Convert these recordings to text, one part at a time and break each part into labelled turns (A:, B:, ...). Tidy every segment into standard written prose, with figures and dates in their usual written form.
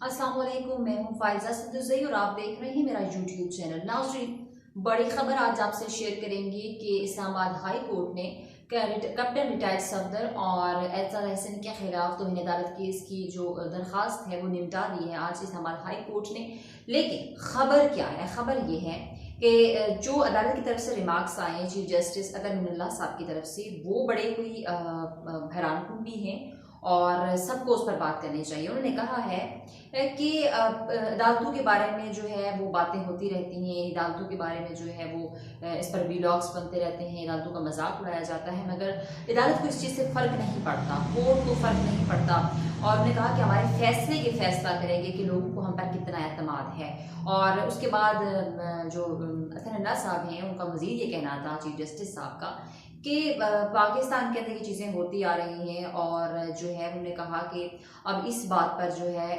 A: अस्सलाम वालेकुम, मैं हूँ फाइजा सिद्दीकी और आप देख रहे हैं मेरा यूट्यूब चैनल। नाज़रीन, बड़ी खबर आज आपसे शेयर करेंगे कि इस्लामाबाद हाई कोर्ट ने कैप्टन रिटायर्ड सफदर और एजाज अहसन के खिलाफ तौहीन अदालत केस की जो दरखास्त है वो निपटा दी है आज इस्लामाबाद हाई कोर्ट ने। लेकिन खबर क्या है? खबर ये है कि जो अदालत की तरफ से रिमार्क्स आए हैं चीफ जस्टिस अतर मिनल्ला साहब की तरफ से, वो बड़े कोई हैरानकुन भी हैं और सबको उस पर बात करनी चाहिए। उन्होंने कहा है कि अदालतों के बारे में जो है वो बातें होती रहती हैं, अदालतों के बारे में जो है वो इस पर वीलॉग्स बनते रहते हैं, अदालतों का मजाक उड़ाया जाता है, मगर अदालत को इस चीज़ से फ़र्क नहीं पड़ता, कोर्ट को फ़र्क नहीं पड़ता। और उन्होंने कहा कि हमारे फैसले ये फैसला करेंगे कि लोगों को हम पर कितना एतमाद है। और उसके बाद जो अतर मिनल्ला साहब हैं उनका मज़ीद ये कहना था चीफ जस्टिस साहब का कि पाकिस्तान के अंदर ये चीज़ें होती आ रही हैं और जो है उन्होंने कहा कि अब इस बात पर जो है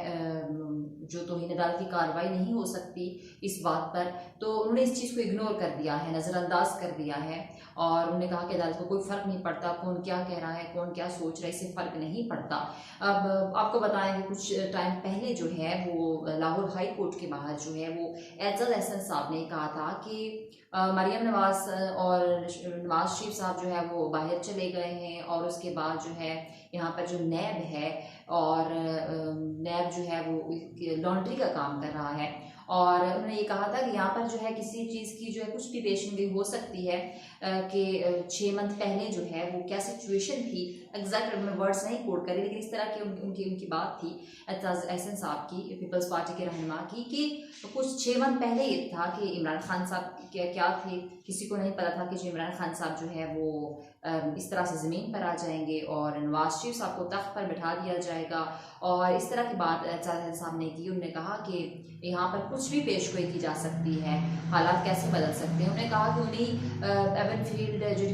A: जो तौहीन अदालत की कार्रवाई नहीं हो सकती इस बात पर, तो उन्होंने इस चीज़ को इग्नोर कर दिया है, नज़रअंदाज कर दिया है। और उन्होंने कहा कि अदालत को कोई फ़र्क नहीं पड़ता कौन क्या कह रहा है, कौन क्या सोच रहा है, इससे फ़र्क नहीं पड़ता। अब आपको बताएं कि कुछ टाइम पहले जो है वो लाहौर हाई कोर्ट के बाहर जो है वो एजाज अहसन साहब ने कहा था कि मरियम नवाज और नवाज शरीफ साहब जो है वो बाहर चले गए हैं और उसके बाद जो है यहाँ पर जो नैब है और नैब जो है वो लॉन्ड्री का काम कर रहा है। और उन्होंने ये कहा था कि यहाँ पर जो है किसी चीज़ की जो है कुछ भी पेशेंटगोई हो सकती है कि 6 मंथ पहले जो है वो क्या सिचुएशन थी, एग्जैक्ट मैं वर्ड्स नहीं कोट करी, लेकिन इस तरह की उनकी बात थी एजाज अहसन साहब की, पीपल्स पार्टी के रहनुमा की, कि कुछ 6 मंथ पहले ये था कि इमरान खान साहब क्या थे, किसी को नहीं पता था कि जो इमरान खान साहब जो है वो इस तरह से ज़मीन पर आ जाएंगे और नवाज शरीफ साहब को तख्त पर बैठा दिया जाएगा। और इस तरह की बात एजाज साहब ने की। उन्होंने कहा कि यहाँ पर कुछ भी पेशगोई की जा सकती है, हालात कैसे बदल सकते हैं। उन्होंने कहा कि उन्हीं एवनफील्ड जो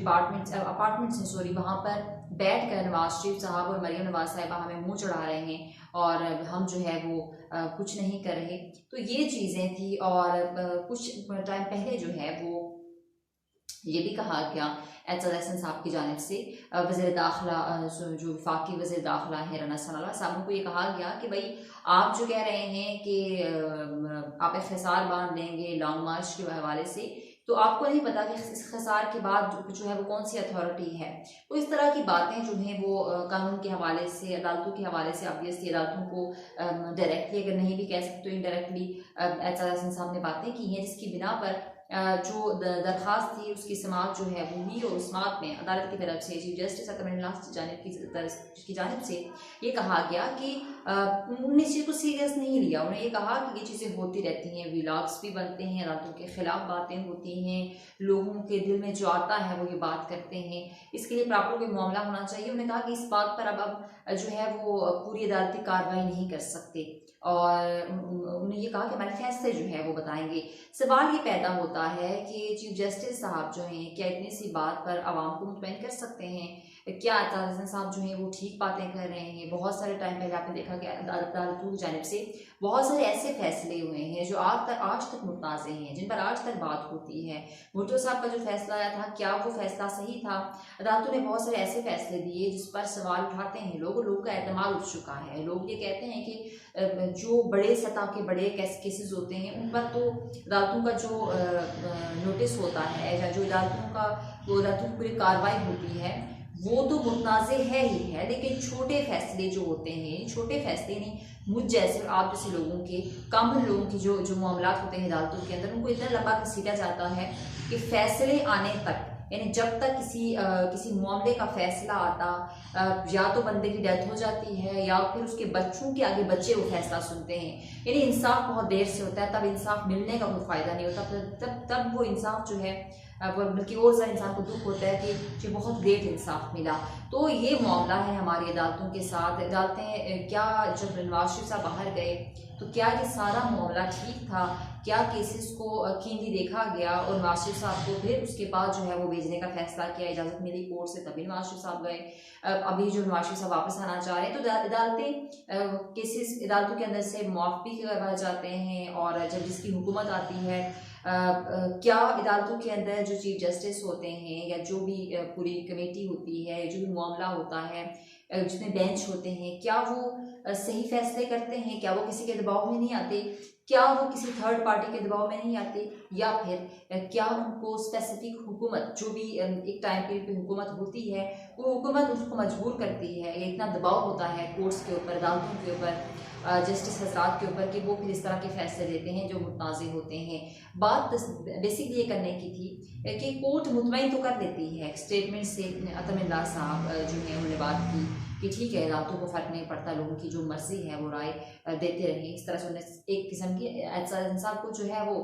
A: अपार्टमेंट्स हैं सॉरी, वहाँ पर बैठ कर नवाज शरीफ साहब और मरियम नवाज साहिबा हमें मुंह चढ़ा रहे हैं और हम जो है वो कुछ नहीं कर रहे। तो ये चीज़ें थी। और कुछ टाइम पहले जो है वो ये भी कहा गया एजाज अहसन साहब की जानिब से वज़ीर दाखिला जो वफाकी वज़ीर दाखिला है राना सनाउल्लाह साहब को ये कहा गया कि भाई आप जो कह रहे हैं कि आप एक खसार बांध लेंगे लॉन्ग मार्च के हवाले से, तो आपको नहीं पता कि इस खसार के बाद जो है वो कौन सी अथॉरिटी है। तो इस तरह की बातें जो हैं वो कानून के हवाले से, अदालतों के हवाले से, ऑब्वियसली अदालतों को डायरेक्टली अगर नहीं भी कह सकते तो इनडायरेक्टली एजाज अहसन साहब ने बातें की हैं, जिसकी बिना पर जो दरखास्त थी उसकी समाअत जो है वो हुई। और उस समाअत में अदालत की तरफ से चीफ जस्टिस अतर मिनल्ला की जानिब से ये कहा गया कि उन्होंने इस चीज़ को सीरियस नहीं लिया। उन्होंने ये कहा कि ये चीज़ें होती रहती हैं, व्लॉग्स भी बनते हैं, अदालतों के खिलाफ बातें होती हैं, लोगों के दिल में जो आता है वो ये बात करते हैं, इसके लिए प्रॉपर कोई मामला होना चाहिए। उन्होंने कहा कि इस बात पर अब जो है वो पूरी अदालती कार्रवाई नहीं कर सकते और उन्होंने ये कहा कि हमारे फैसले जो है वो बताएंगे। सवाल ये पैदा होता है कि चीफ जस्टिस साहब जो हैं क्या इतनी सी बात पर आवाम को मुतमईन कर सकते हैं? क्या एजाज अहसन साहब जो हैं वो ठीक बातें कर रहे हैं? बहुत सारे टाइम पहले आपने देखा कि अदालतों की जानिब से बहुत सारे ऐसे फैसले हुए हैं जो आज तक मुतनाज़े हैं, जिन पर आज तक बात होती है। भुट्टो साहब का जो फैसला आया था, क्या वो फैसला सही था? अदालतों ने बहुत सारे ऐसे फैसले दिए जिस पर सवाल उठाते हैं लोगों का एतमाद उठ चुका है। लोग ये कहते हैं कि जो बड़े सतह के बड़े केसेस होते हैं उन पर तो अदालतों का जो नोटिस होता है या जो अदालतों की पूरी कार्रवाई होती है वो तो मुतनाज़े है ही है, लेकिन छोटे फैसले जो होते हैं, छोटे फैसले नहीं, मुझ जैसे और आप जैसे लोगों के, कॉमन लोगों के जो मामला होते हैं अदालतों के अंदर, उनको इतना लंबा घसीटा जाता है कि फैसले आने तक, यानी जब तक किसी मामले का फैसला आता या तो बंदे की डेथ हो जाती है या फिर उसके बच्चों के आगे बच्चे वो फैसला सुनते हैं, यानी इंसाफ बहुत देर से होता है, तब इंसाफ मिलने का कोई फ़ायदा नहीं होता। तब वो इंसाफ जो है बल्कि और ज़्यादा इंसान को दुख होता है कि जो बहुत लेट इंसाफ मिला। तो ये मामला है हमारी अदालतों के साथ। अदालतें क्या, जब नवाज शरीफ साहब बाहर गए तो क्या ये सारा मामला ठीक था? क्या केसेस को कीनली देखा गया और नवाज शरीफ साहब को फिर उसके बाद जो है वो भेजने का फैसला किया, इजाज़त मिली कोर्ट से, तभी नवाज शरीफ साहब गए। अभी जो नवाज शरीफ साहब वापस आना चाह रहे हैं तो अदालतों के अंदर से मुआफ़ी करवाए जाते हैं। और जब जिसकी हुकूमत आती है, क्या अदालतों के अंदर जो चीफ जस्टिस होते हैं या जो भी पूरी कमेटी होती है, जो भी मामला होता है, जितने बेंच होते हैं, क्या वो सही फैसले करते हैं? क्या वो किसी के दबाव में नहीं आते? क्या वो किसी थर्ड पार्टी के दबाव में नहीं आते? या फिर क्या उनको स्पेसिफिक हुकूमत, जो भी एक टाइम पीरियड पे हुकूमत होती है, वो हुकूमत उसको मजबूर करती है, या इतना दबाव होता है कोर्ट्स के ऊपर, अदालतों के ऊपर, जस्टिस हजरात के ऊपर, कि वो फिर इस तरह के फैसले देते हैं जो मुतनाज़ होते हैं। बात बेसिकली ये करने की थी कि कोर्ट मुतमईन तो कर देती है स्टेटमेंट से। अतमिल्ला साहब जो है उन्होंने बात की कि ठीक है, अदालतों को फ़र्क नहीं पड़ता, लोगों की जो मर्जी है वो राय देते रहें। इस तरह से उन्होंने एक किस्म की इंसाफ को जो है वो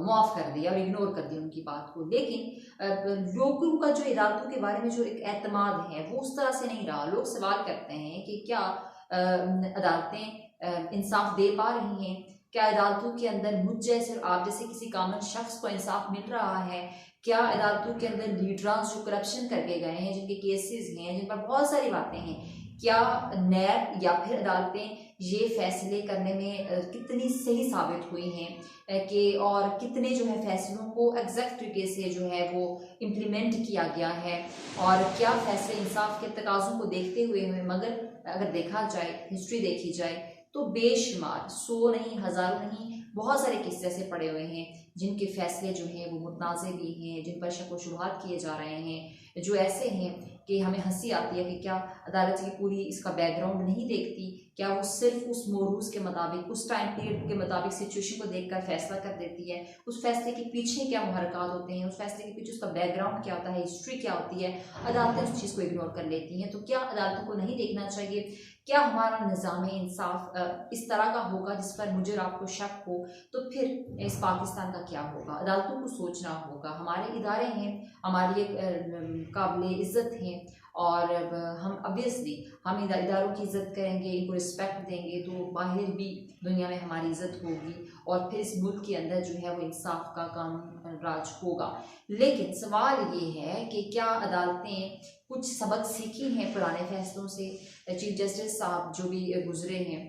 A: मुआफ़ कर दिया और इग्नोर कर दिया उनकी बात को। लेकिन लोगों का जो अदालतों के बारे में जो एक एतमाद है वो उस तरह से नहीं रहा। लोग सवाल करते हैं कि क्या अदालतें इंसाफ दे पा रही हैं? क्या अदालतों के अंदर मुझ जैसे और आप जैसे किसी कॉमन शख्स को इंसाफ मिल रहा है? क्या अदालतों के अंदर लीडरास जो करप्शन करके गए हैं, जिनके केसेस हैं, जिन पर बहुत सारी बातें हैं, क्या नैब या फिर अदालतें ये फैसले करने में कितनी सही साबित हुई हैं कि और कितने जो है फैसलों को एग्जैक्ट तरीके से जो है वो इम्प्लीमेंट किया गया है, और क्या फैसले इंसाफ के तकाज़ों को देखते हुए हुए? मगर अगर देखा जाए, हिस्ट्री देखी जाए, तो बेशुमार, 100 नहीं, हज़ारों नहीं, बहुत सारे किस्से ऐसे पड़े हुए हैं जिनके फैसले जो हैं वो मुतनाज़े भी हैं, जिन पर शक व शुबहात किए जा रहे हैं, जो ऐसे हैं कि हमें हंसी आती है कि क्या अदालत की पूरी इसका बैकग्राउंड नहीं देखती? क्या वो सिर्फ उस मोरूज़ के मुताबिक, उस टाइम पीरियड के मुताबिक सिचुएशन को देखकर फैसला कर देती है? उस फैसले के पीछे क्या मुहरक़ात होते हैं, उस फैसले के पीछे उसका बैकग्राउंड क्या होता है, हिस्ट्री क्या होती है? अदालतें उस चीज़ को इग्नोर कर लेती हैं। तो क्या अदालतों को नहीं देखना चाहिए? क्या हमारा निज़ाम इंसाफ इस तरह का होगा जिस पर मुझे और आपको शक हो? तो फिर इस पाकिस्तान का क्या होगा? अदालतों को सोचना होगा। हमारे इदारे हैं, हमारी एक काबिल इज़्ज़त हैं, और हम ऑब्वियसली हम इदारों की इज़्ज़त करेंगे, इनको रिस्पेक्ट देंगे, तो बाहर भी दुनिया में हमारी इज़्ज़त होगी, और फिर इस मुल्क के अंदर जो है वो इंसाफ का कानून राज होगा। लेकिन सवाल ये है कि क्या अदालतें कुछ सबक सीखी हैं पुराने फैसलों से? चीफ जस्टिस साहब जो भी गुजरे हैं,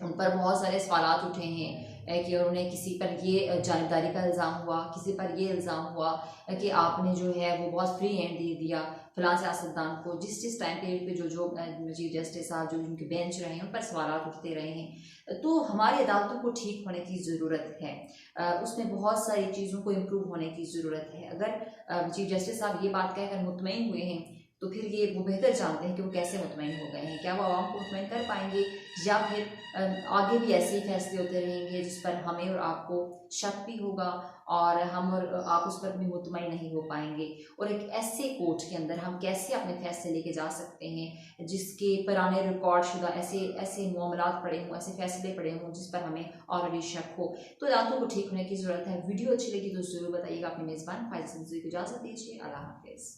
A: उन पर बहुत सारे सवालात उठे हैं कि उन्होंने किसी पर ये जानबदारी का इल्ज़ाम हुआ, किसी पर ये इल्ज़ाम हुआ कि आपने जो है वो बहुत फ्री हैंड दे दिया फलां सियासतदान को। जिस टाइम पीरियड पे जो चीफ जस्टिस साहब जो उनके बेंच रहे हैं, उन पर सवालात उठते रहे हैं। तो हमारी अदालतों को ठीक होने की ज़रूरत है, उसमें बहुत सारी चीज़ों को इम्प्रूव होने की ज़रूरत है। अगर चीफ जस्टिस साहब ये बात कहकर मुतमईन हुए हैं, तो फिर ये वो बेहतर जानते हैं कि वो कैसे मुतमईन हो गए हैं। क्या वो आवाम को मुतमईन कर पाएंगे, या फिर आगे भी ऐसे ही फैसले होते रहेंगे जिस पर हमें और आपको शक भी होगा, और हम और आप उस पर भी मुतमईन नहीं हो पाएंगे? और एक ऐसे कोर्ट के अंदर हम कैसे अपने फैसले लेके जा सकते हैं जिसके पुराने रिकॉर्ड शुदा ऐसे ऐसे मामलात पड़े हों, ऐसे फैसले पड़े हों जिस पर हमें ऑलरेडी शक हो? तो अदालतों को ठीक होने की ज़रूरत है। वीडियो अच्छी लगी तो ज़रूर बताइएगा। अपने मेज़बान फाइज़ को इजाज़त दीजिए। अल्लाह हाफ़िज़।